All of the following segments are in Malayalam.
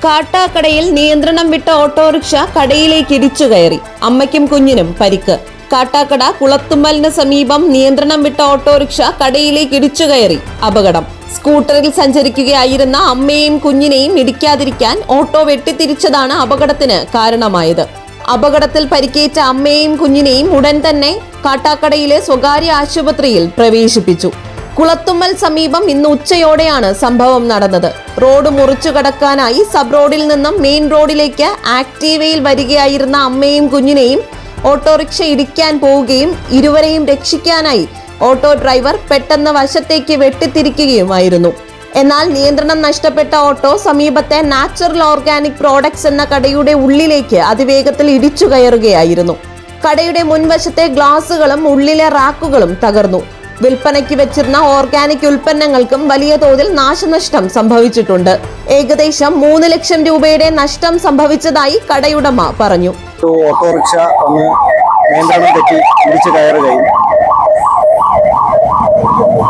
കാട്ടാക്കടയിൽ നിയന്ത്രണം വിട്ട ഓട്ടോറിക്ഷ കടയിലേക്ക് ഇടിച്ചു കയറി. അമ്മയ്ക്കും കുഞ്ഞിനും പരിക്ക്. കാട്ടാക്കട കുളത്തുമ്മലിന് സമീപം നിയന്ത്രണം വിട്ട ഓട്ടോറിക്ഷ കടയിലേക്ക് ഇടിച്ചു കയറി. അപകടം. സ്കൂട്ടറിൽ സഞ്ചരിക്കുകയായിരുന്ന അമ്മയെയും കുഞ്ഞിനെയും ഇടിക്കാതിരിക്കാൻ ഓട്ടോ വെട്ടിത്തിരിച്ചതാണ് അപകടത്തിന് കാരണമായത്. അപകടത്തിൽ പരിക്കേറ്റ അമ്മയെയും കുഞ്ഞിനെയും ഉടൻ തന്നെ കാട്ടാക്കടയിലെ സ്വകാര്യ ആശുപത്രിയിൽ പ്രവേശിപ്പിച്ചു. കുളത്തുമ്മൽ സമീപം ഇന്ന് ഉച്ചയോടെയാണ് സംഭവം നടന്നത്. റോഡ് മുറിച്ചു കടക്കാനായി സബ് റോഡിൽ നിന്നും മെയിൻ റോഡിലേക്ക് ആക്ടീവയിൽ വരികയായിരുന്ന അമ്മയും കുഞ്ഞിനെയും ഓട്ടോറിക്ഷ ഇടിക്കാൻ പോവുകയും ഇരുവരെയും രക്ഷിക്കാനായി ഓട്ടോ ഡ്രൈവർ പെട്ടെന്ന് വശത്തേക്ക് വെട്ടിത്തിരിക്കുകയുമായിരുന്നു. എന്നാൽ നിയന്ത്രണം നഷ്ടപ്പെട്ട ഓട്ടോ സമീപത്തെ നാച്ചുറൽ ഓർഗാനിക് പ്രോഡക്ട്സ് എന്ന കടയുടെ ഉള്ളിലേക്ക് അതിവേഗത്തിൽ ഇടിച്ചു കയറുകയായിരുന്നു. കടയുടെ മുൻവശത്തെ ഗ്ലാസുകളും ഉള്ളിലെ റാക്കുകളും തകർന്നു. വിൽപ്പനയ്ക്ക് വെച്ചിരുന്ന ഓർഗാനിക് ഉൽപ്പന്നങ്ങൾക്കും വലിയ തോതിൽ നാശനഷ്ടം സംഭവിച്ചിട്ടുണ്ട്. ഏകദേശം 3 ലക്ഷം രൂപയുടെ നഷ്ടം സംഭവിച്ചതായി കടയുടമ പറഞ്ഞു. ഓട്ടോറിക്ഷ ഒന്ന് നിയന്ത്രണം തെറ്റി ഇടിച്ചു കയറുകയും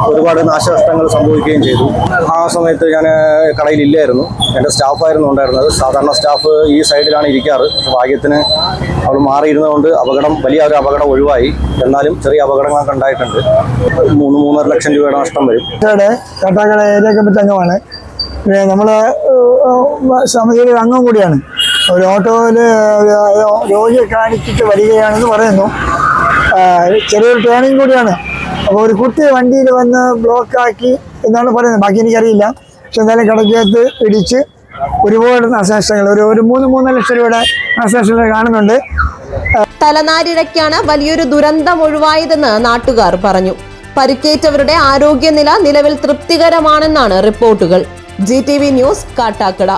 ഒരുപാട് നാശനഷ്ടങ്ങൾ സംഭവിക്കുകയും ചെയ്തു. ആ സമയത്ത് ഞാൻ കടയിലില്ലായിരുന്നു. എൻ്റെ സ്റ്റാഫായിരുന്നു ഉണ്ടായിരുന്നത്. സാധാരണ സ്റ്റാഫ് ഈ സൈഡിലാണ് ഇരിക്കാറ്. ഭാഗ്യത്തിന് അവൾ മാറിയിരുന്നതുകൊണ്ട് വലിയ ഒരു അപകടം ഒഴിവായി. എന്നാലും ചെറിയ അപകടങ്ങളൊക്കെ ഉണ്ടായിട്ടുണ്ട്. 3-3.5 ലക്ഷം രൂപയുടെ നഷ്ടം വരും. കാട്ടാക്കട ഏരിയ കമ്മിറ്റി അംഗമാണ്. നമ്മൾ സമിതിയുടെ അംഗം കൂടിയാണ്. ഒരു ഓട്ടോയിൽ രോഗിയെ കാണിച്ചിട്ട് വരികയാണെന്ന് പറയുന്നു. ചെറിയൊരു ട്രെയിനിങ് കൂടിയാണ്. അപ്പോൾ ഒരു കുട്ടി വണ്ടിയിൽ വന്ന് ബ്ലോക്കാക്കി എന്നാണ് പറയുന്നത്. ബാക്കി എനിക്കറിയില്ല. പക്ഷെ എന്തായാലും കടക്കകത്ത് ഇടിച്ച് ഒരുപാട് നാശനഷ്ടങ്ങൾ, ഒരു 3-3.5 ലക്ഷം രൂപയുടെ നാശനഷ്ടങ്ങൾ കാണുന്നുണ്ട്. തലനാരിഴയ്ക്കാണ് വലിയൊരു ദുരന്തം ഒഴിവായതെന്ന് നാട്ടുകാർ പറഞ്ഞു. പരിക്കേറ്റവരുടെ ആരോഗ്യനില നിലവിൽ തൃപ്തികരമാണെന്നാണ് റിപ്പോർട്ടുകൾ. GTV news, Kattakada.